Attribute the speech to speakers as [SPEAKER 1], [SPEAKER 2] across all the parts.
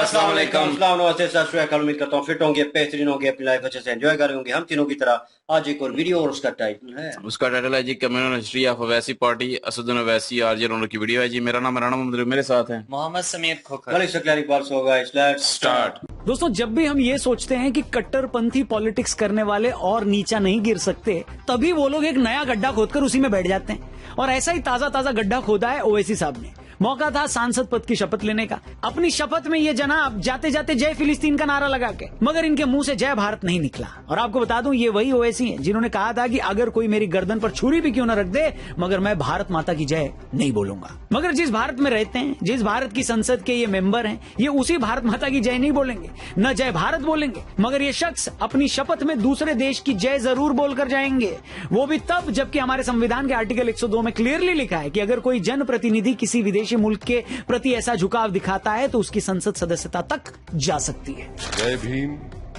[SPEAKER 1] अस्सलाम वालेकुम। नमस्ते, सत श्री अकाल। उम्मीद करता हूँ फिट होंगे, बेहतरीन होंगे, अपनी लाइफ अच्छे से एंजॉय कर रहे होंगे हम तीनों की तरह। आज एक और वीडियो और उसका टाइटल है
[SPEAKER 2] जी communal history of Owaisi party Asaduddin Owaisi RJ Raunak की वीडियो है जी। मेरा नाम राणा मोहम्मद, मेरे साथ हैं
[SPEAKER 3] मोहम्मद समीर खोखर।
[SPEAKER 1] Let's start.
[SPEAKER 4] दोस्तों, जब भी हम ये सोचते हैं कि कट्टरपंथी पॉलिटिक्स करने वाले और नीचा नहीं गिर सकते, तभी वो लोग एक नया गड्ढा खोदकर उसी में बैठ जाते हैं। और ऐसा ही ताजा ताजा गड्ढा खोदा है ओवैसी साहब ने। मौका था सांसद पद की शपथ लेने का। अपनी शपथ में ये जनाब जाते जाते जय फिलिस्तीन का नारा लगा के, मगर इनके मुंह से जय भारत नहीं निकला। और आपको बता दूं, ये वही ओवैसी हैं जिन्होंने कहा था कि अगर कोई मेरी गर्दन पर छुरी भी क्यों न रख दे, मगर मैं भारत माता की जय नहीं बोलूंगा। मगर जिस भारत में रहते हैं, जिस भारत की संसद के ये मेंबर हैं, ये उसी भारत माता की जय नहीं बोलेंगे, न जय भारत बोलेंगे। मगर ये शख्स अपनी शपथ में दूसरे देश की जय जरूर बोलकर जाएंगे। वो भी तब जबकि हमारे संविधान के आर्टिकल 102 में क्लियरली लिखा है कि अगर कोई जनप्रतिनिधि किसी विदेशी मुल्क के प्रति ऐसा झुकाव दिखाता है तो उसकी संसद सदस्यता तक जा सकती है।
[SPEAKER 5] जय भीम,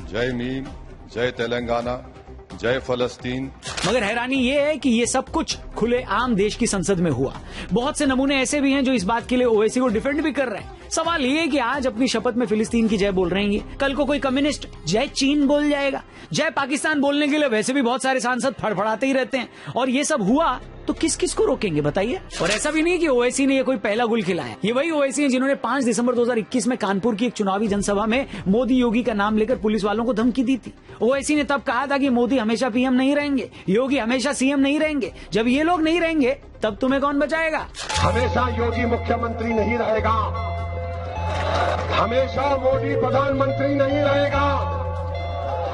[SPEAKER 5] जय मीम, जय तेलंगाना, जय फलस्तीन।
[SPEAKER 4] मगर हैरानी ये है कि ये सब कुछ खुले आम देश की संसद में हुआ। बहुत से नमूने ऐसे भी हैं जो इस बात के लिए ओवैसी को डिफेंड भी कर रहे हैं। सवाल ये है कि आज अपनी शपथ में फिलिस्तीन की जय बोल रहे हैं, कल को कोई कम्युनिस्ट जय चीन बोल जाएगा। जय पाकिस्तान बोलने के लिए वैसे भी बहुत सारे सांसद फड़फड़ाते ही रहते हैं, और ये सब हुआ तो किस किस को रोकेंगे बताइए। और ऐसा भी नहीं कि ओवैसी ने ये कोई पहला गुल खिलाया। ये वही ओवैसी हैं जिन्होंने 5 दिसंबर 2021 में कानपुर की एक चुनावी जनसभा में मोदी योगी का नाम लेकर पुलिस वालों को धमकी दी थी। ओवैसी ने तब कहा था कि मोदी हमेशा पीएम नहीं रहेंगे, योगी हमेशा सीएम नहीं रहेंगे। जब ये लोग नहीं रहेंगे तब तुम्हें कौन बचाएगा?
[SPEAKER 6] हमेशा योगी मुख्यमंत्री नहीं रहेगा, हमेशा मोदी प्रधानमंत्री नहीं रहेगा।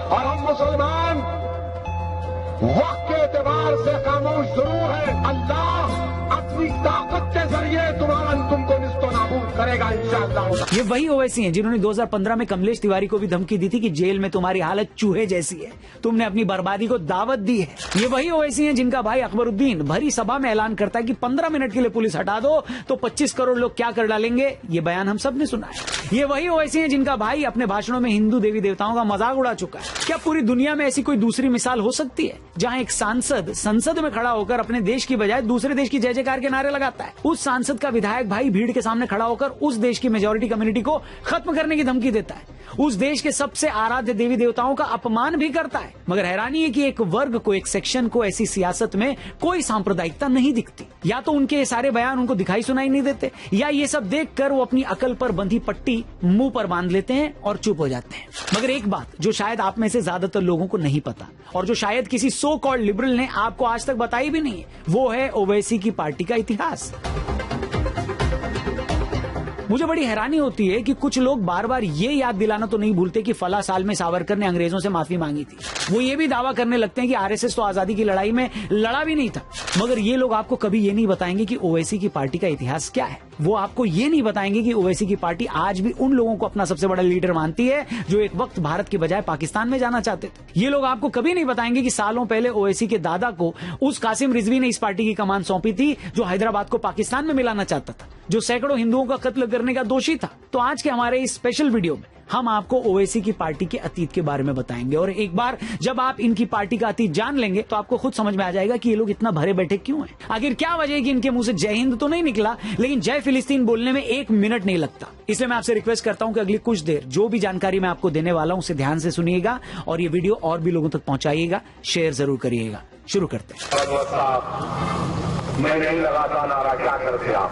[SPEAKER 6] और हम मुसलमान वक्त के एतबार से खामोश जरूर है। अल्लाह अपनी ताकत के जरिए तुमको निस्तो नाबूद करेगा इंशाअल्लाह।
[SPEAKER 4] ये वही ओवैसी हैं जिन्होंने 2015 में कमलेश तिवारी को भी धमकी दी थी कि जेल में तुम्हारी हालत चूहे जैसी है, तुमने अपनी बर्बादी को दावत दी है। ये वही ओवैसी हैं जिनका भाई अकबरुद्दीन भरी सभा में ऐलान करता है कि 15 मिनट के लिए पुलिस हटा दो तो 25 करोड़ लोग क्या कर डालेंगे। ये बयान हम सब ने सुना है। ये वही ओवैसी हैं जिनका भाई अपने भाषणों में हिंदू देवी देवताओं का मजाक उड़ा चुका है। क्या पूरी दुनिया में ऐसी कोई दूसरी मिसाल हो सकती है जहां एक सांसद संसद में खड़ा होकर अपने देश की बजाय दूसरे देश की जय जयकार के नारे लगाता है? उस सांसद का विधायक भाई भीड़ के सामने खड़ा होकर उस देश की मेजॉरिटी कम्युनिटी को खत्म करने की धमकी देता है, उस देश के सबसे आराध्य देवी देवताओं का अपमान भी करता है। मगर हैरानी है कि एक वर्ग को, एक सेक्शन को ऐसी सियासत में कोई सांप्रदायिकता नहीं दिखती। या तो उनके सारे बयान उनको दिखाई सुनाई नहीं देते, या ये सब देखकर वो अपनी अकल पर बंधी पट्टी मुंह पर बांध लेते हैं और चुप हो जाते हैं। मगर एक बात जो शायद आप में से ज्यादातर लोगों को नहीं पता, और जो शायद किसी सो कॉल्ड लिबरल ने आपको आज तक बताई भी नहीं है, वो है ओवैसी की पार्टी का इतिहास। मुझे बड़ी हैरानी होती है कि कुछ लोग बार बार ये याद दिलाना तो नहीं भूलते कि फला साल में सावरकर ने अंग्रेजों से माफी मांगी थी। वो ये भी दावा करने लगते हैं कि आरएसएस तो आजादी की लड़ाई में लड़ा भी नहीं था। मगर ये लोग आपको कभी ये नहीं बताएंगे कि ओवैसी की पार्टी का इतिहास क्या है। वो आपको ये नहीं बताएंगे कि ओवैसी की पार्टी आज भी उन लोगों को अपना सबसे बड़ा लीडर मानती है जो एक वक्त भारत के बजाय पाकिस्तान में जाना चाहते थे। ये लोग आपको कभी नहीं बताएंगे कि सालों पहले ओवैसी के दादा को उस कासिम रिजवी ने इस पार्टी की कमान सौंपी थी जो हैदराबाद को पाकिस्तान में मिलाना चाहता था, जो सैकड़ों हिंदुओं का कत्ल करने का दोषी था। तो आज के हमारे इस स्पेशल वीडियो में हम आपको ओवैसी की पार्टी के अतीत के बारे में बताएंगे। और एक बार जब आप इनकी पार्टी का अतीत जान लेंगे तो आपको खुद समझ में आ जाएगा कि ये लोग इतना भरे बैठे क्यों हैं। आखिर क्या वजह है कि इनके मुंह से जय हिंद तो नहीं निकला, लेकिन जय फिलिस्तीन बोलने में 1 मिनट नहीं लगता। इसलिए मैं आपसे रिक्वेस्ट करता हूं कि अगली कुछ देर जो भी जानकारी मैं आपको देने वाला हूं उसे ध्यान से सुनिएगा और ये वीडियो और भी लोगों तक पहुंचाइएगा, शेयर जरूर करिएगा। शुरू करते हैं।
[SPEAKER 6] मैं नहीं लगाता नारा, क्या करते आप?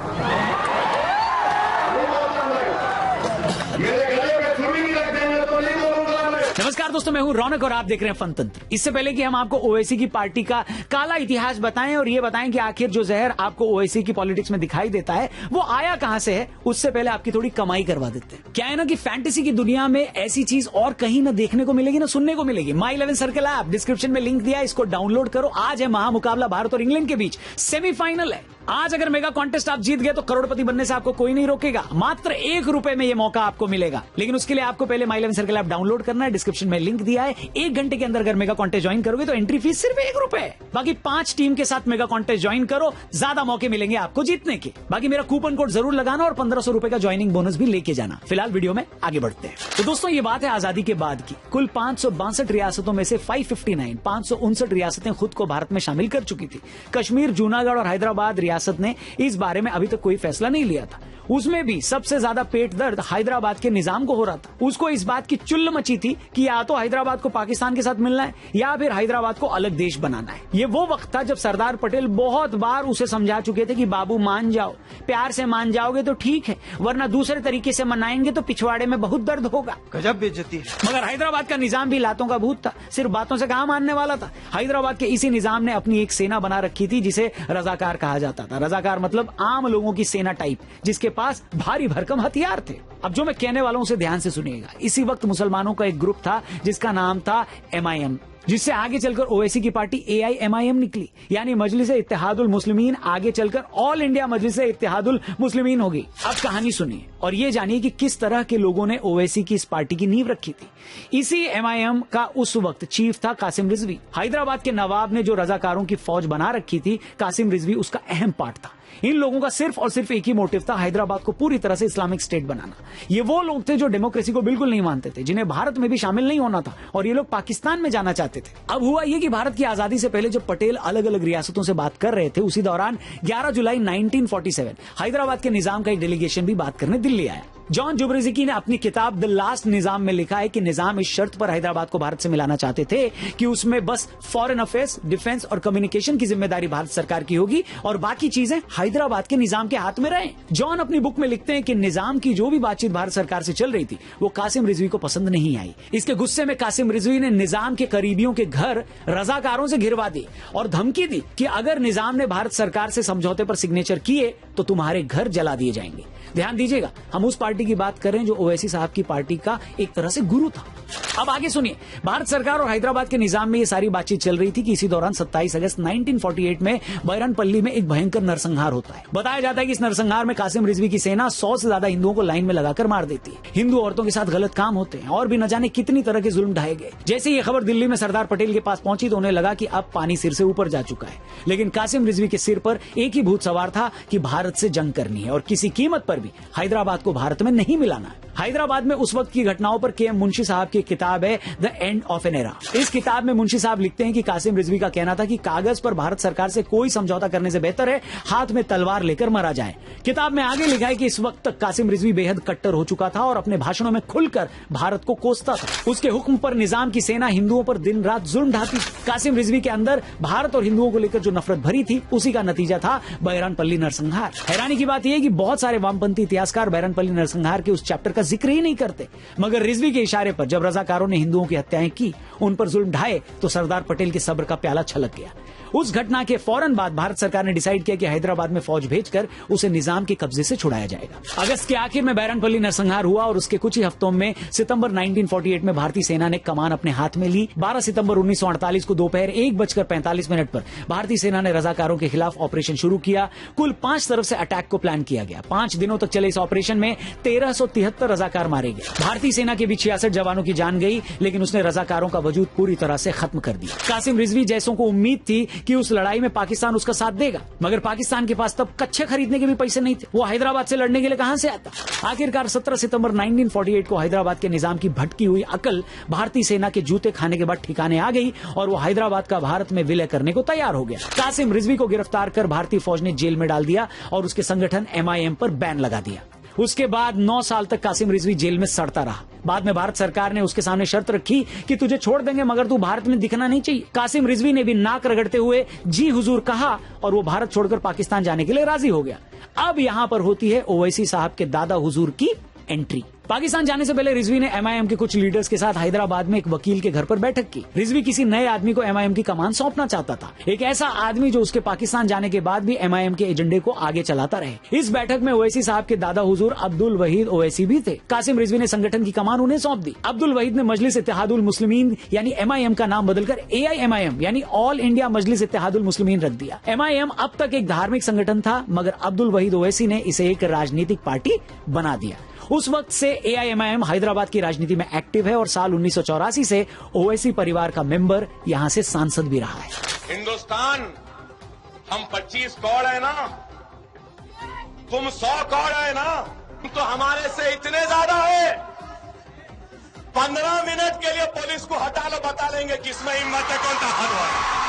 [SPEAKER 4] नमस्कार दोस्तों, मैं हूं रौनक और आप देख रहे हैं फनतंत्र। इससे पहले कि हम आपको ओवैसी की पार्टी का काला इतिहास बताएं और ये बताएं कि आखिर जो जहर आपको ओवैसी की पॉलिटिक्स में दिखाई देता है वो आया कहां से है, उससे पहले आपकी थोड़ी कमाई करवा देते हैं। क्या है ना कि फैंटेसी की दुनिया में ऐसी चीज और कहीं ना देखने को मिलेगी ना सुनने को मिलेगी। माई 11 सर्कल ऐप डिस्क्रिप्शन में लिंक दिया है, इसको डाउनलोड करो। आज है महामुकाबला भारत और इंग्लैंड के बीच, सेमीफाइनल है। आज अगर मेगा कॉन्टेस्ट आप जीत गए तो करोड़पति बनने से आपको कोई नहीं रोकेगा। मात्र 1 रुपए में ये मौका आपको मिलेगा, लेकिन उसके लिए आपको पहले माई 11 सर्कल ऐप डाउनलोड करना है। डिस्क्रिप्शन में लिंक दिया है। 1 घंटे के अंदर अगर मेगा कॉन्टेस्ट ज्वाइन करोगे तो एंट्री फीस सिर्फ 1 रुपए। बाकी 5 टीम के साथ मेगा कॉन्टेस्ट ज्वाइन करो, ज्यादा मौके मिलेंगे आपको जीतने के। बाकी मेरा कूपन कोड जरूर लगाना और 1500 रुपए का ज्वाइनिंग बोनस भी लेके जाना। फिलहाल वीडियो में आगे बढ़ते हैं। तो दोस्तों ये बात है आजादी के बाद की। कुल 562 रियासतों में से 559 रियासतें खुद को भारत में शामिल कर चुकी थी। कश्मीर, जूनागढ़ और हैदराबाद रियासत ने इस बारे में अभी तक कोई फैसला नहीं लिया था। उसमें भी सबसे ज्यादा पेट दर्द हैदराबाद के निजाम को हो रहा था। उसको इस बात की चुल्ल मची थी कि या तो हैदराबाद को पाकिस्तान के साथ मिलना है या फिर हैदराबाद को अलग देश बनाना है। ये वो वक्त था जब सरदार पटेल बहुत बार उसे समझा चुके थे कि बाबू मान जाओ, प्यार से मान जाओगे तो ठीक है, वरना दूसरे तरीके से मनाएंगे तो पिछवाड़े में बहुत दर्द होगा।
[SPEAKER 3] गजब बेइज्जती है।
[SPEAKER 4] मगर हैदराबाद का निजाम भी लातों का भूत था, सिर्फ बातों से कहाँ मानने वाला था। हैदराबाद के इसी निजाम ने अपनी एक सेना बना रखी थी जिसे रजाकार कहा जाता था। रजाकार मतलब आम लोगों की सेना टाइप, जिसके पास भारी भरकम हथियार थे। अब जो मैं कहने वाला हूं उसे ध्यान से सुनिएगा। इसी वक्त मुसलमानों का एक ग्रुप था जिसका नाम था MIM, जिससे आगे चलकर ओवैसी की पार्टी AIMIM निकली, यानी मजलिस-ए इत्तेहादुल मुस्लिमीन आगे चलकर ऑल इंडिया मजलिस-ए इत्तेहादुल मुस्लिमीन हो गई। अब कहानी सुनिए और ये जानिए कि किस तरह के लोगों ने ओवैसी की इस पार्टी की नींव रखी थी। इसी MIM का उस वक्त चीफ था कासिम रिजवी। हैदराबाद के नवाब ने जो रजाकारों की फौज बना रखी थी, कासिम रिजवी उसका अहम पार्ट था। इन लोगों का सिर्फ और सिर्फ एक ही मोटिव था, हैदराबाद को पूरी तरह से इस्लामिक स्टेट बनाना। ये वो लोग थे जो डेमोक्रेसी को बिल्कुल नहीं मानते थे, जिन्हें भारत में भी शामिल नहीं होना था, और ये लोग पाकिस्तान में जाना चाहते थे। अब हुआ ये कि भारत की आजादी से पहले जब पटेल अलग अलग रियासतों से बात कर रहे थे, उसी दौरान 11 जुलाई 1947 हैदराबाद के निजाम का एक डेलीगेशन भी बात करने दिल्ली आया। जॉन जुबरिज़िकी ने अपनी किताब द लास्ट निजाम में लिखा है कि निजाम इस शर्त पर हैदराबाद को भारत से मिलाना चाहते थे कि उसमें बस फॉरेन अफेयर्स, डिफेंस और कम्युनिकेशन की जिम्मेदारी भारत सरकार की होगी और बाकी चीजें हैदराबाद के निजाम के हाथ में रहे। जॉन अपनी बुक में लिखते हैं कि निजाम की जो भी बातचीत भारत सरकार से चल रही थी वो कासिम रिजवी को पसंद नहीं आई। इसके गुस्से में कासिम रिजवी ने निजाम के करीबियों के घर रजाकारों से घिरवा दी और धमकी दी कि अगर निजाम ने भारत सरकार से समझौते पर सिग्नेचर किए तो तुम्हारे घर जला दिए जाएंगे। ध्यान दीजिएगा, हम उस पार्टी की बात कर रहे हैं जो ओवैसी साहब की पार्टी का एक तरह से गुरु था। अब आगे सुनिए, भारत सरकार और हैदराबाद के निजाम में ये सारी बातचीत चल रही थी कि इसी दौरान 27 अगस्त 1948 में बैरनपल्ली में एक भयंकर नरसंहार होता है। बताया जाता है कि इस नरसंहार में कासिम रिजवी की सेना 100 से ज्यादा हिंदुओं को लाइन में लगाकर मार देती है। हिंदू औरतों के साथ गलत काम होते हैं और भी न जाने कितनी तरह के जुल्म ढाए गए। जैसे ये खबर दिल्ली में सरदार पटेल के पास पहुंची तो उन्हें लगा कि अब पानी सिर से ऊपर जा चुका है, लेकिन कासिम रिजवी के सिर पर एक ही भूत सवार था कि भारत से जंग करनी है और किसी कीमत पर भी हैदराबाद को भारत में नहीं मिलाना है। हैदराबाद में उस वक्त की घटनाओं पर KM मुंशी साहब की किताब है the end of an era. इस किताब में मुंशी साहब लिखते हैं कि कासिम रिजवी का कहना था कि कागज पर भारत सरकार से कोई समझौता करने से बेहतर है हाथ में तलवार लेकर मरा जाए। किताब में आगे लिखा है कि इस वक्त तक कासिम रिजवी बेहद कट्टर हो चुका था और अपने भाषणों में खुलकर भारत को कोसता था। उसके हुक्म पर निजाम की सेना हिंदुओं पर दिन रात जुल्म ढाती। कासिम रिजवी के अंदर भारत और हिंदुओं को लेकर जो नफरत भरी थी उसी का नतीजा था बैरनपल्ली नरसंहार। हैरानी की बात यह है कि बहुत सारे वामपंथी इतिहासकार बैरनपल्ली नरसंहार के उस चैप्टर का जिक्र ही नहीं करते, मगर रिजवी के इशारे पर जब रजाकारों ने हिंदुओं की हत्याएं की, उन पर जुल्म ढाए, तो सरदार पटेल के सब्र का प्याला छलक गया। उस घटना के फौरन बाद भारत सरकार ने डिसाइड किया कि हैदराबाद में फौज भेजकर उसे निजाम के कब्जे से छुड़ाया जाएगा। अगस्त के आखिर में बैरनपल्ली नरसंहार हुआ और उसके कुछ ही हफ्तों में सितंबर 1948 में भारतीय सेना ने कमान अपने हाथ में ली। 12 सितंबर 1948 को दोपहर 1:45 पर भारतीय सेना ने रजाकारों के खिलाफ ऑपरेशन शुरू किया। कुल 5 तरफ से अटैक को प्लान किया गया। 5 दिनों तक चले इस ऑपरेशन में 1373 रजाकार मारे गए। भारतीय सेना के भी 66 जवानों की जान गई, लेकिन उसने रजाकारों का वजूद पूरी तरह से खत्म कर दिया। कासिम रिजवी जैसों को उम्मीद थी कि उस लड़ाई में पाकिस्तान उसका साथ देगा, मगर पाकिस्तान के पास तब कच्चे खरीदने के भी पैसे नहीं थे। वो हैदराबाद से लड़ने के लिए कहां से आता। आखिरकार 17 सितंबर 1948 को हैदराबाद के निजाम की भटकी हुई अकल भारतीय सेना के जूते खाने के बाद ठिकाने आ गई और वो हैदराबाद का भारत में विलय करने को तैयार हो गया। कासिम रिजवी को गिरफ्तार कर भारतीय फौज ने जेल में डाल दिया और उसके संगठन MIM पर बैन लगा दिया। उसके बाद 9 साल तक कासिम रिजवी जेल में सड़ता रहा। बाद में भारत सरकार ने उसके सामने शर्त रखी कि तुझे छोड़ देंगे मगर तू भारत में दिखना नहीं चाहिए। कासिम रिजवी ने भी नाक रगड़ते हुए जी हुजूर कहा और वो भारत छोड़कर पाकिस्तान जाने के लिए राजी हो गया। अब यहां पर होती है ओवैसी साहब के दादा हुजूर की एंट्री। पाकिस्तान जाने से पहले रिजवी ने MIM के कुछ लीडर्स के साथ हैदराबाद में एक वकील के घर पर बैठक की। रिजवी किसी नए आदमी को MIM की कमान सौंपना चाहता था, एक ऐसा आदमी जो उसके पाकिस्तान जाने के बाद भी MIM के एजेंडे को आगे चलाता रहे। इस बैठक में ओवैसी साहब के दादा हुजूर अब्दुल वहीद ओवैसी भी थे। कासिम रिजवी ने संगठन की कमान उन्हें सौंप दी। अब्दुल वहीद ने मजलिस इत्तेहादुल मुस्लिमीन यानी MIM का नाम बदलकर AIMIM यानी ऑल इंडिया मजलिस इत्तेहादुल मुस्लिमीन रख दिया। MIM अब तक एक धार्मिक संगठन था, मगर अब्दुल वहीद ओवैसी ने इसे एक राजनीतिक पार्टी बना दिया। उस वक्त से AIMIM हैदराबाद की राजनीति में एक्टिव है और साल 1984 से ओवैसी परिवार का मेंबर यहां से सांसद भी रहा है।
[SPEAKER 7] हिंदुस्तान, हम 25 करोड़ है ना, तुम 100 करोड़ है ना, तुम तो हमारे से इतने ज्यादा है। 15 मिनट के लिए पुलिस को हटा लो, बता लेंगे किसमें हिम्मत है, कौन ताकतवर है।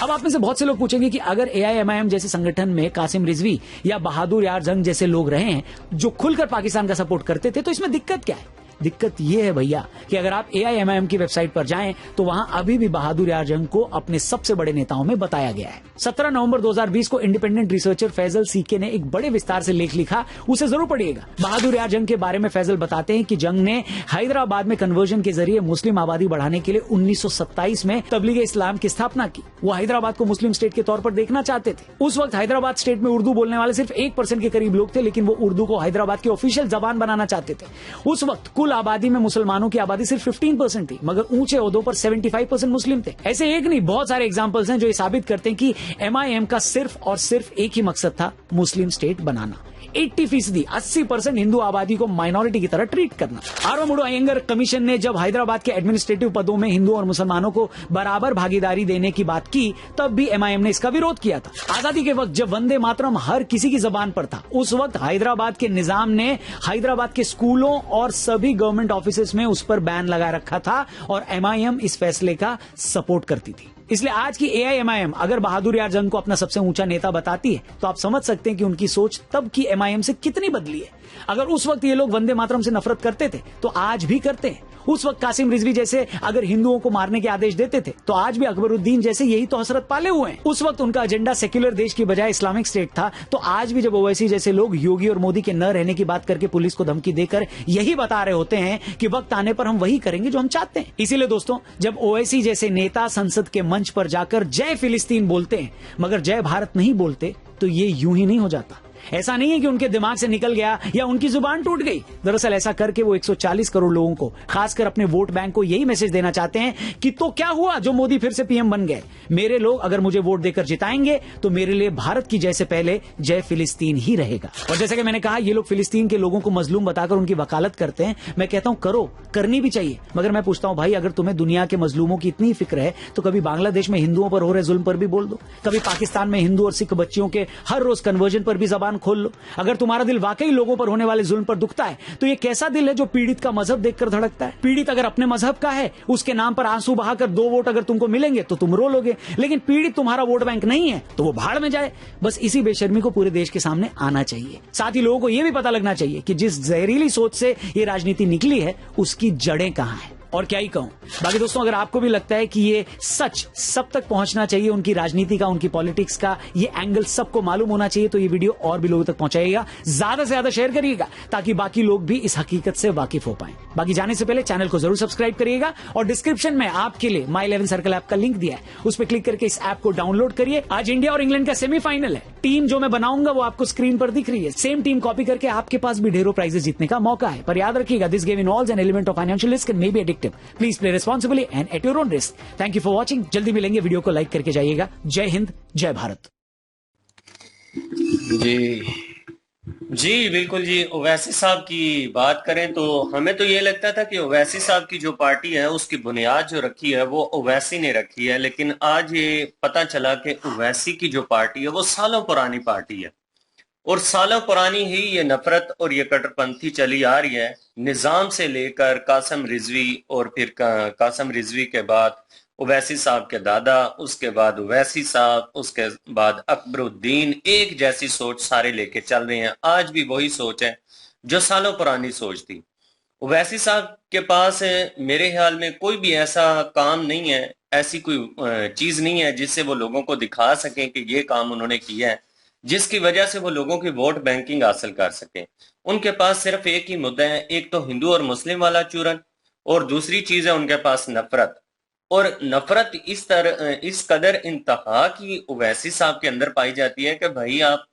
[SPEAKER 4] अब आप में से बहुत से लोग पूछेंगे कि अगर एआईएमआईएम जैसे संगठन में कासिम रिजवी या बहादुर यार जंग जैसे लोग रहे हैं जो खुलकर पाकिस्तान का सपोर्ट करते थे, तो इसमें दिक्कत क्या है? दिक्कत यह है भैया कि अगर आप एआईएमआईएम की वेबसाइट पर जाएं तो वहां अभी भी बहादुर यार जंग को अपने सबसे बड़े नेताओं में बताया गया है। 17 नवंबर 2020 को इंडिपेंडेंट रिसर्चर फैजल सीके ने एक बड़े विस्तार से लेख लिखा, उसे जरूर पढ़िएगा। बहादुर यार जंग के बारे में फैजल बताते हैं कि जंग ने हैदराबाद में कन्वर्जन के जरिए मुस्लिम आबादी बढ़ाने के लिए 1927 में तबलीग इस्लाम की स्थापना की। वो हैदराबाद को मुस्लिम स्टेट के तौर पर देखना चाहते थे। उस वक्त हैदराबाद स्टेट में उर्दू बोलने वाले सिर्फ 1% के करीब लोग थे, लेकिन वो उर्दू को हैदराबाद की ऑफिशियल जबान बनाना चाहते थे। उस वक्त कुल आबादी में मुसलमानों की आबादी सिर्फ 15% थी, मगर ऊंचे ओहदों पर 75% मुस्लिम थे। ऐसे एक नहीं बहुत सारे एग्जांपल्स हैं जो ये साबित करते हैं कि एमआईएम का सिर्फ और सिर्फ एक ही मकसद था, मुस्लिम स्टेट बनाना। 80%, 80% हिंदू आबादी को माइनॉरिटी की तरह ट्रीट करना। आरवमुडो अयंगर कमीशन ने जब हैदराबाद के एडमिनिस्ट्रेटिव पदों में हिंदू और मुसलमानों को बराबर भागीदारी देने की बात की, तब भी एमआईएम ने इसका विरोध किया था। आजादी के वक्त जब वंदे मातरम हर किसी की जबान पर था, उस वक्त हैदराबाद के निजाम ने हैदराबाद के स्कूलों और सभी गवर्नमेंट ऑफिसेज में उस पर बैन लगा रखा था और एमआईएम इस फैसले का सपोर्ट करती थी। इसलिए आज की एआईएमआईएम अगर बहादुर यार जंग को अपना सबसे ऊंचा नेता बताती है, तो आप समझ सकते हैं कि उनकी सोच तब की एमआईएम से कितनी बदली है। अगर उस वक्त ये लोग वंदे मातरम से नफरत करते थे, तो आज भी करते हैं। उस वक्त कासिम रिजवी जैसे अगर हिंदुओं को मारने के आदेश देते थे, तो आज भी अकबरुद्दीन जैसे यही तो हसरत पाले हुए हैं। उस वक्त उनका एजेंडा सेक्युलर देश की बजाय इस्लामिक स्टेट था, तो आज भी जब ओवैसी जैसे लोग योगी और मोदी के न रहने की बात करके पुलिस को धमकी देकर यही बता रहे होते हैं कि वक्त आने पर हम वही करेंगे जो हम चाहते हैं। इसीलिए दोस्तों, जब ओवैसी जैसे नेता संसद के मंच पर जाकर जय फिलिस्तीन बोलते हैं मगर जय भारत नहीं बोलते, तो ये यूं ही नहीं हो जाता। ऐसा नहीं है कि उनके दिमाग से निकल गया या उनकी जुबान टूट गई। दरअसल ऐसा करके वो 140 करोड़ लोगों को, खासकर अपने वोट बैंक को यही मैसेज देना चाहते हैं कि तो क्या हुआ जो मोदी फिर से पीएम बन गए। मेरे लोग अगर मुझे वोट देकर जिताएंगे तो मेरे लिए भारत की जय से पहले जय फिलिस्तीन ही रहेगा। और जैसे कि मैंने कहा, ये लोग फिलिस्तीन के लोगों को मजलूम बताकर उनकी वकालत करते हैं। मैं कहता हूं करो, करनी भी चाहिए, मगर मैं पूछता हूं भाई, अगर तुम्हें दुनिया के मजलूमों की इतनी फिक्र है तो कभी बांग्लादेश में हिंदुओं पर हो रहे जुल्म पर भी बोल दो। कभी पाकिस्तान में हिंदू और सिख बच्चियों के हर रोज कन्वर्जन पर भी जबान खोल लो। अगर तुम्हारा दिल वाकई लोगों पर होने वाले जुल्म पर दुखता है, तो ये कैसा दिल है जो पीड़ित का मजहब देखकर धड़कता है। पीड़ित अगर अपने मजहब का है, उसके नाम पर आंसू बहाकर 2 वोट अगर तुमको मिलेंगे तो तुम रो लोगे, लेकिन पीड़ित तुम्हारा वोट बैंक नहीं है तो वो भाड़ में जाए। बस इसी बेशर्मी को पूरे देश के सामने आना चाहिए। साथ ही लोगों को यह भी पता लगना चाहिए कि जिस जहरीली सोच से ये राजनीति निकली है, उसकी जड़ें कहां हैं। और क्या ही कहूं। बाकी दोस्तों, अगर आपको भी लगता है कि ये सच सब तक पहुंचना चाहिए, उनकी राजनीति का, उनकी पॉलिटिक्स का ये एंगल सबको मालूम होना चाहिए, तो ये वीडियो और भी लोगों तक पहुंचाइएगा, ज्यादा से ज्यादा शेयर करिएगा, ताकि बाकी लोग भी इस हकीकत से वाकिफ हो पाएं। बाकी जाने से पहले चैनल को जरूर सब्सक्राइब करिएगा और डिस्क्रिप्शन में आपके लिए माई 11 सर्कल ऐप का लिंक दिया है, उस पर क्लिक करके इस ऐप को डाउनलोड करिए। आज इंडिया और इंग्लैंड का सेमीफाइनल है। टीम जो मैं बनाऊंगा वो आपको स्क्रीन पर दिख रही है। सेम टीम कॉपी करके आपके पास भी ढेरों प्राइजेस जीतने का मौका है। पर याद रखिएगा, this game involves an element of financial risk and may be addictive. Please play responsibly and at your own risk. Thank you for watching. जल्दी मिलेंगे, वीडियो को लाइक करके जाइएगा। जय हिंद, जय भारत।
[SPEAKER 1] जी बिल्कुल जी। ओवैसी साहब की बात करें तो हमें तो ये लगता था कि ओवैसी साहब की जो पार्टी है उसकी बुनियाद जो रखी है वो ओवैसी ने रखी है, लेकिन आज ये पता चला कि ओवैसी की जो पार्टी है वो सालों पुरानी पार्टी है और सालों पुरानी ही ये नफरत और ये कट्टरपंथी चली आ रही है। निजाम से लेकर कासिम रिजवी और फिर कासिम रिजवी के बाद ओवैसी साहब के दादा, उसके बाद ओवैसी साहब, उसके बाद अकबरुद्दीन, एक जैसी सोच सारे लेके चल रहे हैं। आज भी वही सोच है जो सालों पुरानी सोच थी। ओवैसी साहब के पास मेरे ख्याल में कोई भी ऐसा काम नहीं है, ऐसी कोई चीज नहीं है जिससे वो लोगों को दिखा सकें कि ये काम उन्होंने किया है, जिसकी वजह से वो लोगों की वोट बैंकिंग हासिल कर सकें। उनके पास सिर्फ एक ही मुद्दा है, एक तो हिंदू और मुस्लिम वाला चूरन, और दूसरी चीज है उनके पास नफरत। और नफरत इस कदर इंतहा की ओवैसी साहब के अंदर पाई जाती है कि भाई आप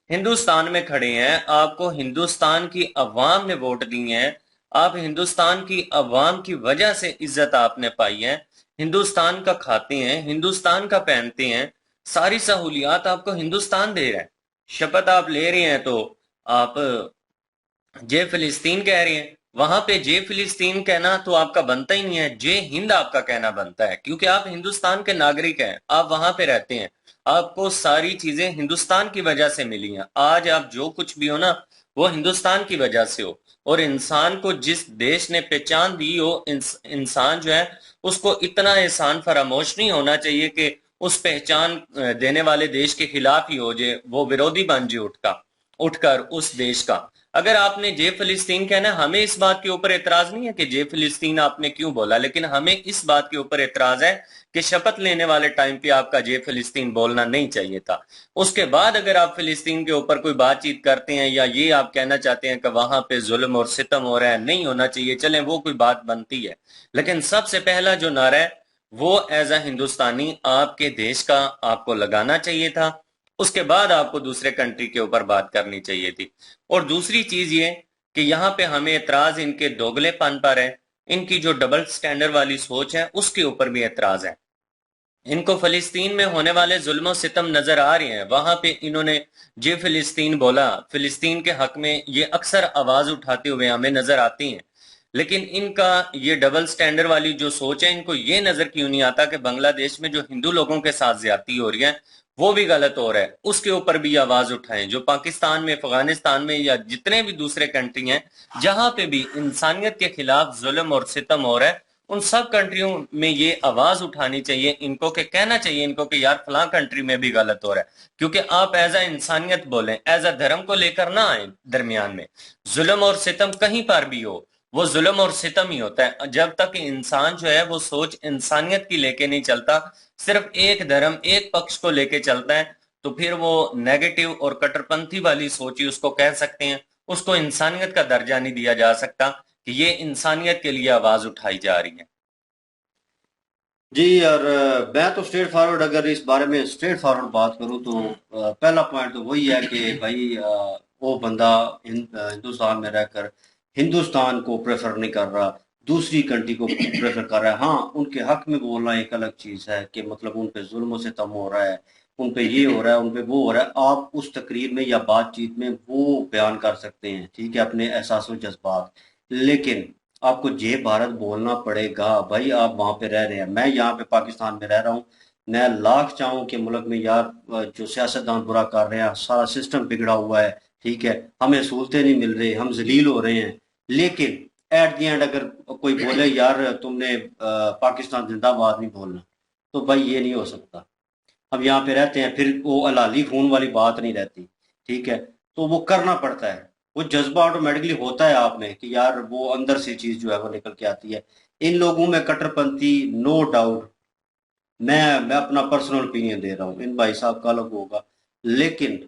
[SPEAKER 1] हिंदुस्तान में खड़े हैं, आपको हिंदुस्तान की अवाम ने वोट दी है, आप हिंदुस्तान की अवाम की वजह से इज्जत आपने पाई है, हिंदुस्तान का खाते हैं, हिंदुस्तान का पहनते हैं, सारी सहूलियात आपको हिंदुस्तान दे रहा है। शपथ आप ले रहे हैं तो आप जय फिलिस्तीन कह रहे हैं, वहां पे जय फिलिस्तीन कहना तो आपका बनता ही नहीं है, जय हिंद आपका कहना बनता है, क्योंकि आप हिंदुस्तान के नागरिक हैं, आप वहां पे रहते हैं, आपको सारी चीजें हिंदुस्तान की वजह से मिली हैं। आज आप जो कुछ भी हो ना, वो हिंदुस्तान की वजह से हो। और इंसान को जिस देश ने पहचान दी हो, इंसान जो है उसको इतना एहसान फरामोश नहीं होना चाहिए कि उस पहचान देने वाले देश के खिलाफ ही हो जाए, वो विरोधी बन जाए उठकर उस देश का। अगर आपने जे फिलिस्तीन कहना, हमें इस बात के ऊपर एतराज नहीं है कि जे फिलिस्तीन आपने क्यों बोला, लेकिन हमें इस बात के ऊपर एतराज है कि शपथ लेने वाले टाइम पे आपका जे फिलिस्तीन बोलना नहीं चाहिए था। उसके बाद अगर आप फिलिस्तीन के ऊपर कोई बातचीत करते हैं या ये आप कहना चाहते हैं कि वहां पे जुल्म और सितम हो रहा है, नहीं होना चाहिए, चलें वो कोई बात बनती है, लेकिन सबसे पहला जो नारा है वो एज अ हिंदुस्तानी आपके देश का आपको लगाना चाहिए था। उसके बाद आपको दूसरे कंट्री के ऊपर बात करनी चाहिए थी। और दूसरी चीज ये कि यहाँ पे हमें एतराज इनके दोगलेपन पर है, इनकी जो डबल स्टैंडर्ड वाली सोच है उसके ऊपर भी एतराज है। इनको फिलिस्तीन में होने वाले जुल्म सितम नजर आ रहे हैं, वहां पे इन्होंने जे फिलिस्तीन बोला, फिलिस्तीन के हक में ये अक्सर आवाज उठाते हुए हमें नजर आती हैं, लेकिन इनका ये डबल स्टैंडर्ड वाली जो सोच है, इनको ये नजर क्यों नहीं आता कि बांग्लादेश में जो हिंदू लोगों के साथ ज्यादती हो रही है वो भी गलत हो रहा है, उसके ऊपर भी आवाज उठाएं। जो पाकिस्तान में, अफगानिस्तान में या जितने भी दूसरे कंट्री हैं जहां पे भी इंसानियत के खिलाफ जुल्म और सितम हो रहा है, उन सब कंट्रियों में ये आवाज उठानी चाहिए इनको, कि कहना चाहिए इनको कि यार फलां कंट्री में भी गलत हो रहा है। क्योंकि आप एज अ इंसानियत बोलें, एज अ धर्म को लेकर ना आए दरमियान में। जुल्म और सितम कहीं पर भी हो, वो जुल्म और सितम ही होता है। जब तक इंसान जो है वो सोच इंसानियत की लेके नहीं चलता, सिर्फ एक धर्म एक पक्ष को लेके चलता है, तो फिर वो नेगेटिव और कट्टरपंथी वाली सोच ही उसको कह सकते हैं। उसको इंसानियत का दर्जा नहीं दिया जा सकता कि ये इंसानियत के लिए आवाज उठाई जा रही है।
[SPEAKER 3] जी। और मैं तो स्ट्रेट फॉरवर्ड, अगर इस बारे में स्ट्रेट फॉरवर्ड बात करूं तो पहला पॉइंट तो वही है कि भाई वो बंदा हिंदुस्तान में रहकर हिंदुस्तान को प्रेफर नहीं कर रहा, दूसरी कंट्री को प्रेफर कर रहा है। हाँ, उनके हक में बोलना एक अलग चीज है कि मतलब उन पे जुल्म से तम हो रहा है, उन पे ये हो रहा है, उन पे वो हो रहा है। आप उस तकरीर में या बातचीत में वो बयान कर सकते हैं, ठीक है, अपने एहसास और जज्बात, लेकिन आपको जे भारत बोलना पड़ेगा। भाई आप वहां पे रह रहे हैं, मैं यहाँ पे पाकिस्तान में रह रहा हूँ। मैं लाख चाहूँ कि मुल्क में यार जो सियासतदान बुरा कर रहे हैं, सारा सिस्टम बिगड़ा हुआ है, ठीक है, हमें सहूलतें नहीं मिल रही, हम जलील हो रहे हैं, लेकिन एट दी एंड अगर कोई बोले यार तुमने पाकिस्तान जिंदाबाद नहीं बोलना, तो भाई ये नहीं हो सकता। हम यहाँ पे रहते हैं, फिर वो अलाली खून वाली बात नहीं रहती, ठीक है, तो वो करना पड़ता है। वो जज्बा ऑटोमेटिकली होता है आप में कि यार वो अंदर से चीज जो है वो निकल के आती है। इन लोगों में कट्टरपंथी नो डाउट, मैं अपना पर्सनल ओपिनियन दे रहा हूँ, इन भाई साहब का अलग होगा, लेकिन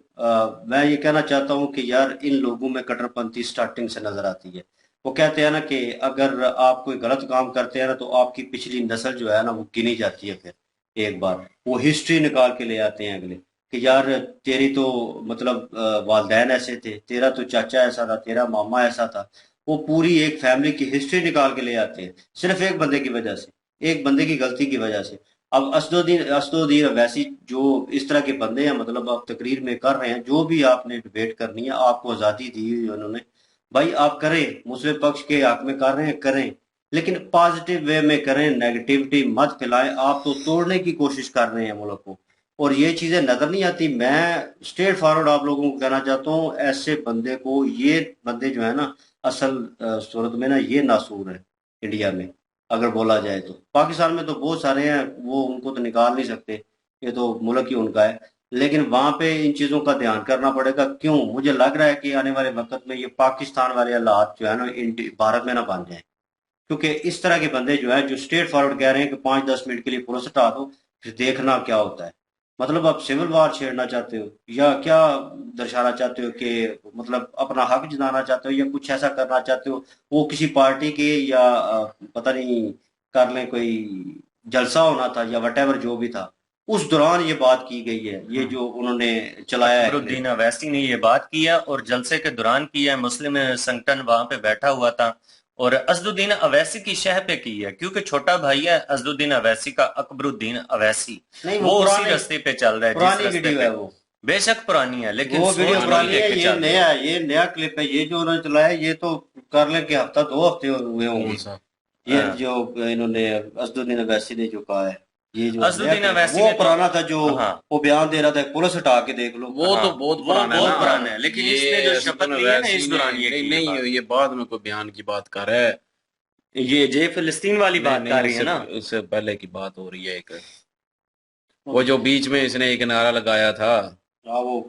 [SPEAKER 3] मैं ये कहना चाहता हूँ कि यार इन लोगों में कट्टरपंथी स्टार्टिंग से नजर आती है। वो कहते हैं ना कि अगर आप कोई गलत काम करते हैं ना तो आपकी पिछली नस्ल जो है ना वो गिनी जाती है। फिर एक बार वो हिस्ट्री निकाल के ले आते हैं अगले कि यार तेरी तो मतलब वालदैन ऐसे थे, तेरा तो चाचा ऐसा था, तेरा मामा ऐसा था। वो पूरी एक फैमिली की हिस्ट्री निकाल के ले आते हैं सिर्फ एक बंदे की वजह से, एक बंदे की गलती की वजह से। अब असदुद्दीन अवैसी जो इस तरह के बंदे हैं, मतलब आप तकरीर में कर रहे हैं, जो भी आपने डिबेट करनी है, आपको आजादी दी हुई उन्होंने, भाई आप करें, मुस्लिम पक्ष के हक में कर रहे हैं करें, लेकिन पॉजिटिव वे में करें, नेगेटिविटी मत फैलाएं। आप तो तोड़ने की कोशिश कर रहे हैं मुल्क को, और ये चीजें नजर नहीं आती। मैं स्ट्रेट फॉरवर्ड आप लोगों को कहना चाहता हूँ, ऐसे बंदे को, ये बंदे जो है ना असल सूरत में ना ये नासूर है इंडिया में, अगर बोला जाए तो। पाकिस्तान में तो बहुत सारे हैं, वो उनको तो निकाल नहीं सकते, ये तो मुल्क ही उनका है, लेकिन वहां पे इन चीजों का ध्यान करना पड़ेगा। क्यों? मुझे लग रहा है कि आने वाले वक्त में ये पाकिस्तान वाले हालात जो है ना भारत में ना बन जाए, क्योंकि इस तरह के बंदे जो है जो स्ट्रेट फॉरवर्ड कह रहे हैं कि 5-10 मिनट के लिए पुलिस हटा दो, फिर देखना क्या होता है। मतलब आप सिविल वार छेड़ना चाहते हो या क्या दर्शाना चाहते हो कि मतलब अपना हक जताना चाहते हो या कुछ ऐसा करना चाहते हो, वो किसी पार्टी के या पता नहीं कर लें कोई जलसा होना था या वटेवर जो भी था, उस दौरान ये बात की गई है, ये जो उन्होंने चलाया है।
[SPEAKER 1] अकबरुद्दीन अवैसी ने ये बात की है और जलसे के दौरान की है, मुस्लिम संगठन वहां पे बैठा हुआ था और असदुद्दीन अवैसी की शह पे की है, क्योंकि छोटा भाई है असदुद्दीन अवैसी का अकबरुद्दीन अवैसी,
[SPEAKER 3] नहीं,
[SPEAKER 1] वो उसी रास्ते पे चल रहा है,
[SPEAKER 3] पुरानी वीडियो है वो,
[SPEAKER 1] बेशक पुरानी है, लेकिन
[SPEAKER 3] वो वीडियो
[SPEAKER 1] सोच
[SPEAKER 3] पुरानी
[SPEAKER 1] नहीं
[SPEAKER 3] है,
[SPEAKER 1] लेके
[SPEAKER 3] ये
[SPEAKER 1] चल रही
[SPEAKER 3] नया है, ये नया क्लिप है, ये जो उन्होंने चलाया ये तो कर ले के हफ्ता 2 हफ्ते हुए होंगे। ये जो इन्होंने असदुद्दीन अवैसी ने जो कहा है, ये जो
[SPEAKER 1] असदुद्दीन अवैसी
[SPEAKER 3] वो
[SPEAKER 1] ने तो-
[SPEAKER 3] पुराना था जो
[SPEAKER 1] हाँ।
[SPEAKER 3] वो बयान दे रहा था, पुलिस हटा के देख लो।
[SPEAKER 2] वो तो बहुत पुराना है
[SPEAKER 1] बहुत
[SPEAKER 2] ना।
[SPEAKER 1] पुराना है, लेकिन
[SPEAKER 2] ये
[SPEAKER 1] इसने जो शपथ ली है ना इस दौरान ये की
[SPEAKER 2] नहीं,
[SPEAKER 1] बात।
[SPEAKER 2] ये बाद में कोई बयान की बात कर रहा है।
[SPEAKER 1] ये जे फिलिस्तीन वाली बात कर रही है ना,
[SPEAKER 2] उससे पहले की बात हो रही है एक। वो जो बीच में इसने एक नारा लगाया था,
[SPEAKER 3] वो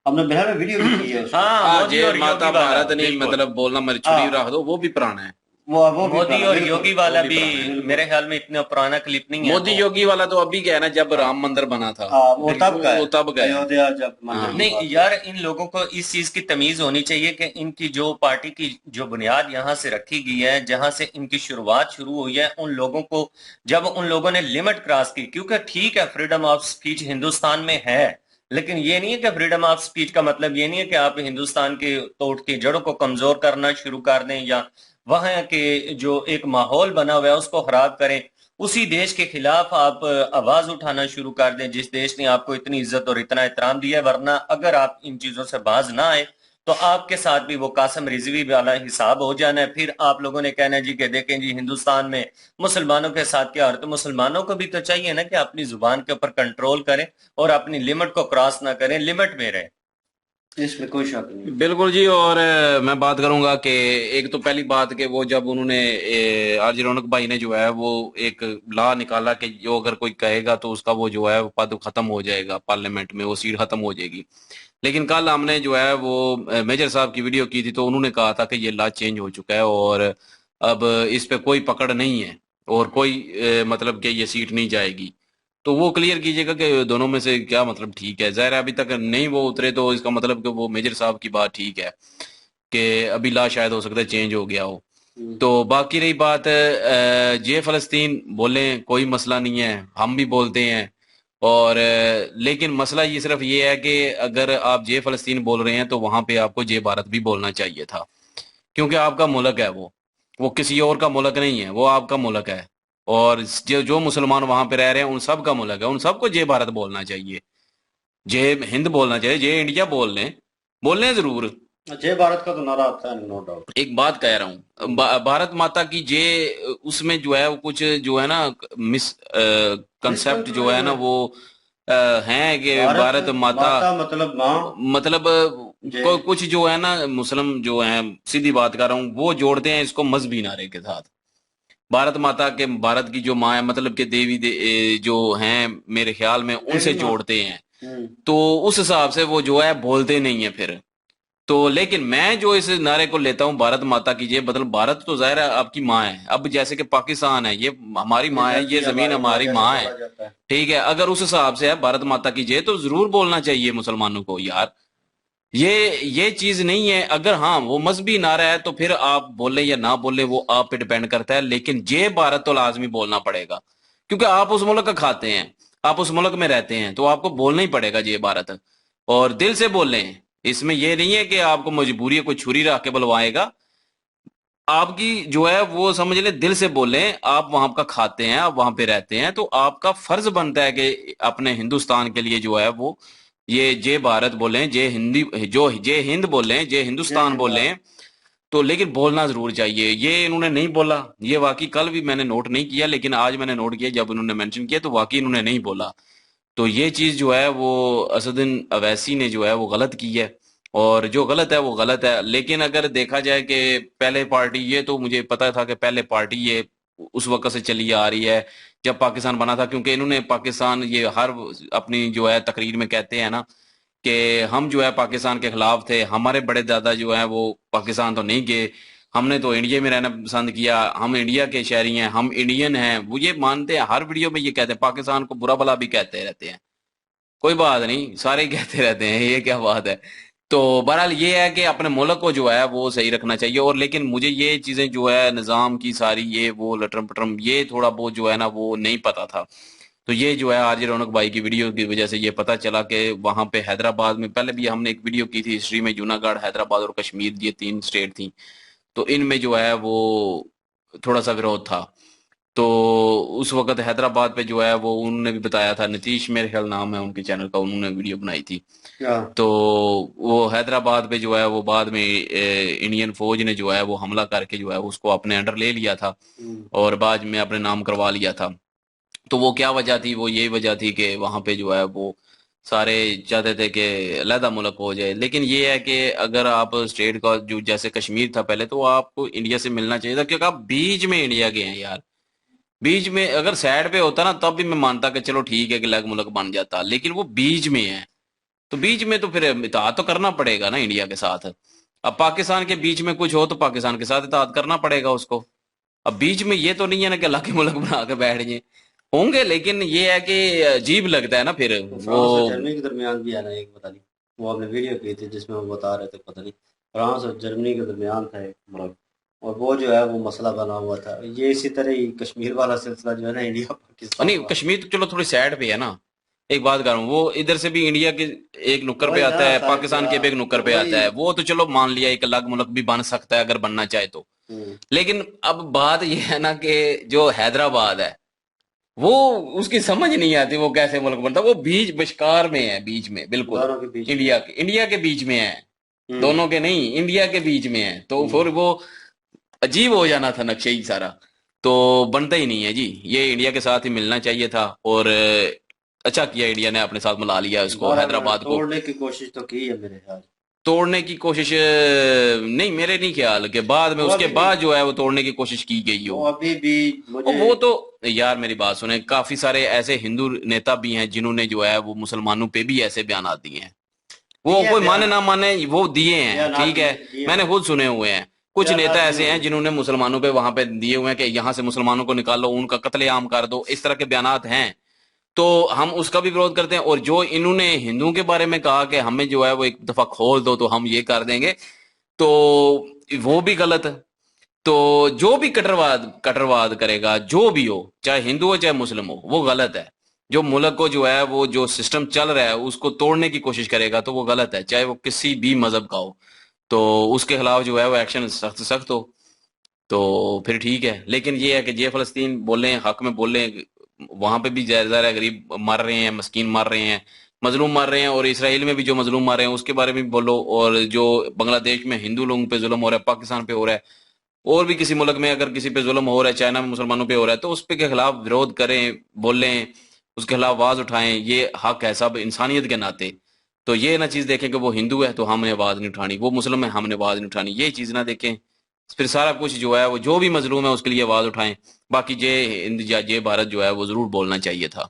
[SPEAKER 3] हमने बिहार में वीडियो भी की है उसकी।
[SPEAKER 1] हाँ, मोदी
[SPEAKER 2] जय
[SPEAKER 1] और
[SPEAKER 2] माता
[SPEAKER 1] योगी वाला,
[SPEAKER 2] भारत नहीं,
[SPEAKER 1] बिल्कुल।
[SPEAKER 2] मतलब बोलना मेरी छुरी रख दो, वो भी पुराना है।
[SPEAKER 3] वो भी
[SPEAKER 1] मोदी
[SPEAKER 3] पुराना,
[SPEAKER 1] और
[SPEAKER 3] बिल्कुल,
[SPEAKER 1] योगी वाला
[SPEAKER 2] वो भी
[SPEAKER 1] भी
[SPEAKER 2] पुराना है।
[SPEAKER 1] मेरे ख्याल में इतना पुराना क्लिप नहीं है।
[SPEAKER 2] मोदी योगी वाला तो अभी क्या है ना, जब राम मंदिर बना था,
[SPEAKER 3] वो तब का है,
[SPEAKER 2] वो तब का है।
[SPEAKER 3] अयोध्या जब मंदिर की बात
[SPEAKER 1] नहीं
[SPEAKER 3] है।
[SPEAKER 1] यार, इन लोगों को इस चीज की तमीज होनी चाहिए कि इनकी जो पार्टी की जो बुनियाद यहाँ से रखी गई है, जहां से इनकी शुरुआत शुरू हुई है, उन लोगों को जब उन लोगों ने लिमिट क्रॉस की, क्योंकि ठीक है फ्रीडम ऑफ स्पीच हिंदुस्तान में है, लेकिन ये नहीं है कि फ्रीडम ऑफ स्पीच का मतलब ये नहीं है कि आप हिंदुस्तान के तोड़ की जड़ों को कमजोर करना शुरू कर दें या वहां के जो एक माहौल बना हुआ है उसको खराब करें, उसी देश के खिलाफ आप आवाज उठाना शुरू कर दें जिस देश ने आपको इतनी इज्जत और इतना एहतराम दिया है। वरना अगर आप इन चीजों से बाज ना आए तो आपके साथ भी वो कासम रिजवी वाला हिसाब हो जाना है। फिर आप लोगों ने कहना है जी कि देखें जी हिंदुस्तान में मुसलमानों के साथ क्या हो रहा है। तो मुसलमानों को भी तो चाहिए ना कि अपनी जुबान के ऊपर कंट्रोल करें और अपनी लिमिट को क्रॉस ना करें, लिमिट में रहें।
[SPEAKER 3] इसमें कोई शक नहीं।
[SPEAKER 2] बिल्कुल जी। और मैं बात करूंगा कि एक तो पहली बात कि वो जब उन्होंने आरजे रौनक भाई ने जो है वो एक लॉ निकाला कि जो अगर कोई कहेगा तो उसका वो जो है वो पद खत्म हो जाएगा, पार्लियामेंट में वो सीट खत्म हो जाएगी। लेकिन कल हमने जो है वो मेजर साहब की वीडियो की थी, तो उन्होंने कहा था कि ये लॉ चेंज हो चुका है और अब इस पे कोई पकड़ नहीं है और कोई मतलब कि ये सीट नहीं जाएगी। तो वो क्लियर कीजिएगा कि दोनों में से क्या मतलब ठीक है। ज़ाहिर है अभी तक नहीं वो उतरे, तो इसका मतलब कि वो मेजर साहब की बात ठीक है कि अभी ला शायद हो सकता है चेंज हो गया हो। तो बाकी रही बात जे फलस्तीन बोले कोई मसला नहीं है, हम भी बोलते हैं। और लेकिन मसला ये सिर्फ ये है कि अगर आप जे फलस्तीन बोल रहे हैं तो वहां पे आपको जे भारत भी बोलना चाहिए था, क्योंकि आपका मुल्क है वो किसी और का मुल्क नहीं है, वो आपका मुल्क है। और जो मुसलमान वहां पे रह रहे हैं उन सब का मुल्क है, उन सबको जय भारत बोलना चाहिए, जय हिंद बोलना चाहिए, जय इंडिया बोल लें जरूर।
[SPEAKER 3] जय भारत का तो नारा आता है, नो डाउट।
[SPEAKER 2] एक बात कह रहा हूँ, भारत माता की जय, उसमें जो है वो कुछ जो है ना मिस कंसेप्ट जो है ना वो है कि भारत माता
[SPEAKER 3] मतलब माँ,
[SPEAKER 2] मतलब कुछ जो है ना मुस्लिम जो है, सीधी बात कर रहा हूँ, वो जोड़ते हैं इसको मजहबी नारे के साथ। भारत माता के, भारत की जो माँ है मतलब के देवी जो हैं मेरे ख्याल में उनसे जोड़ते हैं, तो उस हिसाब से वो जो है बोलते नहीं है फिर तो। लेकिन मैं जो इस नारे को लेता हूँ भारत माता की, ये मतलब भारत तो जाहिर है आपकी माँ है, अब जैसे कि पाकिस्तान है ये हमारी माँ है, ये जमीन हमारी माँ है, ठीक है। अगर उस हिसाब से है भारत माता की जय तो जरूर बोलना चाहिए मुसलमानों को यार, ये चीज नहीं है। अगर हाँ वो मजहबी नारा है तो फिर आप बोले या ना बोले वो आप पे डिपेंड करता है, लेकिन जय भारत तो लाजमी बोलना पड़ेगा, क्योंकि आप उस मुल्क का खाते हैं, आप उस मुल्क में रहते हैं, तो आपको बोलना ही पड़ेगा जय भारत, और दिल से बोलें। इसमें यह नहीं है कि आपको मजबूरी है कोई छुरी रख के बुलवाएगा, आपकी जो है वो समझ ले दिल से बोलें। आप वहां का खाते हैं, आप वहां पे रहते हैं, तो आपका फर्ज बनता है कि अपने हिंदुस्तान के लिए जो है वो ये जय भारत बोलें, जय हिंदी, जो जय हिंद बोलें, जय हिंदुस्तान बोलें, तो लेकिन बोलना जरूर चाहिए। ये इन्होंने नहीं बोला, ये वाकई कल भी मैंने नोट नहीं किया, लेकिन आज मैंने नोट किया जब इन्होंने मेंशन किया तो वाकई इन्होंने नहीं बोला। तो ये चीज जो है वो असदुद्दीन अवैसी ने जो है वो गलत की है, और जो गलत है वो गलत है। लेकिन अगर देखा जाए कि पहले पार्टी, ये तो मुझे पता था कि पहले पार्टी ये उस वक्त से चली आ रही है जब पाकिस्तान बना था, क्योंकि इन्होंने पाकिस्तान ये हर अपनी जो है तकरीर में कहते हैं ना कि हम जो है पाकिस्तान के खिलाफ थे, हमारे बड़े दादा जो है वो पाकिस्तान तो नहीं गए, हमने तो इंडिया में रहना पसंद किया, हम इंडिया के शहरी हैं, हम इंडियन हैं, वो ये मानते हैं, हर वीडियो में ये कहते हैं, पाकिस्तान को बुरा भला भी कहते रहते हैं। कोई बात नहीं, सारे कहते रहते हैं, ये क्या बात है। तो बहरहाल ये है कि अपने मुल्क को जो है वो सही रखना चाहिए। और लेकिन मुझे ये चीजें जो है निजाम की सारी ये वो लटरम पटरम ये थोड़ा बहुत जो है ना वो नहीं पता था, तो ये जो है आरजे रौनक भाई की वीडियो की वजह से ये पता चला कि वहां पे हैदराबाद में, पहले भी हमने एक वीडियो की थी हिस्ट्री में, जूनागढ़, हैदराबाद और कश्मीर, ये 3 स्टेट थी, तो इनमें जो है वो थोड़ा सा विरोध था। तो उस वक्त हैदराबाद पे जो है वो उन्होंने भी बताया था, नीतीश मेरे ख्याल नाम है उनके चैनल का, उन्होंने वीडियो बनाई थी। तो वो हैदराबाद पे जो है वो बाद में इंडियन फौज ने जो है वो हमला करके जो है उसको अपने अंडर ले लिया था और बाद में अपने नाम करवा लिया था। तो वो क्या वजह थी, वो यही वजह थी कि वहां पे जो है वो सारे चाहते थे कि अलहदा मुल्क हो जाए। लेकिन ये है कि अगर आप स्टेट का जो जैसे कश्मीर था पहले, तो आपको इंडिया से मिलना चाहिए था, क्योंकि आप बीच में इंडिया के हैं यार, बीच में अगर साइड पे होता ना तब भी मैं मानता कि चलो ठीक है कि अलग मुल्क बन जाता, लेकिन वो बीच में है, तो बीच में तो फिर इताअत तो करना पड़ेगा ना इंडिया के साथ। अब पाकिस्तान के बीच में कुछ हो तो पाकिस्तान के साथ इताअत करना पड़ेगा उसको। अब बीच में ये तो नहीं है ना कि अल्लाह के मुल्क बना के बैठ जाए, होंगे, लेकिन ये है कि अजीब लगता है ना फिर
[SPEAKER 3] तो फ्रांस
[SPEAKER 2] वो।
[SPEAKER 3] और जर्मनी के दरमियान भी है ना एक, पता नहीं, वो आपने वीडियो की थी जिसमें वो बता रहे थे, पता नहीं फ्रांस और जर्मनी के दरमियान था एक मुल्क, और वो जो है वो मसला बना हुआ था। ये इसी तरह ही कश्मीर वाला सिलसिला जो है ना इंडिया पाकिस्तान
[SPEAKER 2] नहीं,
[SPEAKER 3] वाला,
[SPEAKER 2] कश्मीर तो चलो थोड़ी साइड पे है ना। एक बात कर रहा हूँ, वो इधर से भी इंडिया के एक नुक्कर पे
[SPEAKER 3] वही
[SPEAKER 2] आता
[SPEAKER 3] ना
[SPEAKER 2] है,
[SPEAKER 3] साहिब
[SPEAKER 2] पाकिस्तान के भी एक नुक्कर
[SPEAKER 3] तो
[SPEAKER 2] पे
[SPEAKER 3] वही।
[SPEAKER 2] आता है, वो तो चलो मान लिया एक अलग मुल्क भी बन सकता है अगर बनना चाहे तो। लेकिन अब बात ये है ना कि जो हैदराबाद है वो, उसकी समझ नहीं आती वो कैसे मुल्क बनता, वो बीच बशकार में है, बीच में बिल्कुल।
[SPEAKER 3] दोनों के बीच में।
[SPEAKER 2] इंडिया के बीच में है,
[SPEAKER 3] हम्म।
[SPEAKER 2] दोनों के नहीं, इंडिया के बीच में है, तो फिर वो अजीब हो जाना था नक्शे ही सारा, तो बनता ही नहीं है जी। ये इंडिया के साथ ही मिलना चाहिए था, और अच्छा किया इंडिया ने अपने साथ मिला लिया उसको,
[SPEAKER 3] बारह मिनट
[SPEAKER 2] हैदराबाद को।
[SPEAKER 3] तोड़ने की कोशिश तो की है मेरे ख्याल।
[SPEAKER 2] तोड़ने की कोशिश नहीं, मेरे नहीं ख्याल के बाद में,
[SPEAKER 3] वो
[SPEAKER 2] उसके
[SPEAKER 3] अभी भी
[SPEAKER 2] बाद जो है वो तोड़ने की कोशिश की गई हो।
[SPEAKER 3] वो अभी भी
[SPEAKER 2] और
[SPEAKER 3] मुझे
[SPEAKER 2] वो तो, यार मेरी बात सुने, काफी सारे ऐसे हिंदू नेता भी हैं जिन्होंने जो है वो मुसलमानों पे भी ऐसे बयान दिए हैं, वो
[SPEAKER 3] दिए
[SPEAKER 2] कोई माने
[SPEAKER 3] बयान,
[SPEAKER 2] ना माने वो दिए हैं,
[SPEAKER 3] बयान
[SPEAKER 2] ठीक है,
[SPEAKER 3] दिए
[SPEAKER 2] मैंने खुद सुने हुए हैं। कुछ
[SPEAKER 3] बयान
[SPEAKER 2] नेता
[SPEAKER 3] दिए
[SPEAKER 2] ऐसे हैं जिन्होंने मुसलमानों पे वहां पे दिए हुए हैं कि यहाँ से मुसलमानों को निकालो, उनका कत्लेआम कर दो, इस तरह के बयानात हैं, तो हम उसका भी विरोध करते हैं। और जो इन्होंने हिंदुओं के बारे में कहा कि हमें जो है वो एक दफा खोल दो तो हम ये कर देंगे, तो वो भी गलत है। तो जो भी कट्टरवाद कट्टरवाद करेगा, जो भी हो, चाहे हिंदू हो चाहे मुस्लिम हो, वो गलत है। जो मुल्क को जो है वो जो सिस्टम चल रहा है उसको तोड़ने की कोशिश करेगा तो वो गलत है, चाहे वो किसी भी मजहब का हो, तो उसके खिलाफ जो है वो एक्शन सख्त से सख्त हो, तो फिर ठीक है। लेकिन ये है कि ये फलस्तीन बोले, हक में बोले, वहां पे भी ज़ाहिर है गरीब मर रहे हैं, मस्कीन मर रहे हैं, मजलूम मर रहे हैं, और इसराइल में भी जो मजलूम मर रहे हैं उसके बारे में भी बोलो, और जो बांग्लादेश में हिंदू लोगों पे जुल्म हो रहा है, पाकिस्तान पे हो रहा है, और भी किसी मुल्क में अगर किसी पे जुल्म हो रहा है, चाइना में मुसलमानों पे हो रहा है, तो उस पे के खिलाफ विरोध करें, बोलें, उसके खिलाफ आवाज उठाएं, ये हक है सब इंसानियत के नाते। तो ये ना चीज देखें कि वो हिंदू है तो हमने आवाज नहीं उठानी, वो मुस्लिम है हमने आवाज नहीं उठानी, ये चीज ना देखें। फिर सारा कुछ जो है वो जो भी मजलूम है उसके लिए आवाज उठाएं। बाकी जे हिंद या जे भारत जो है वो जरूर बोलना चाहिए था।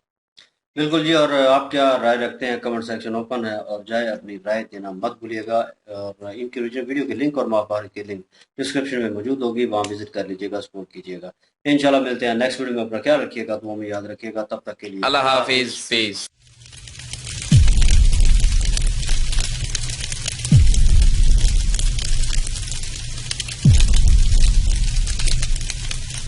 [SPEAKER 3] बिल्कुल जी। और आप क्या राय रखते हैं? कमेंट सेक्शन ओपन है, और जाए अपनी राय देना मत भूलिएगा। और इनके ओरिजिनल वीडियो की लिंक और माहवार की लिंक डिस्क्रिप्शन में मौजूद होगी, वहां विजिट कर लीजिएगा, सपोर्ट कीजिएगा। इंशाल्लाह मिलते हैं नेक्स्ट वीडियो में। अपना ख्याल रखिएगा, दुआ में याद रखिएगा। तब तक के लिए
[SPEAKER 2] अल्लाह
[SPEAKER 3] अल्लाह
[SPEAKER 2] हाफिज,
[SPEAKER 3] हाफिज।
[SPEAKER 2] पेश।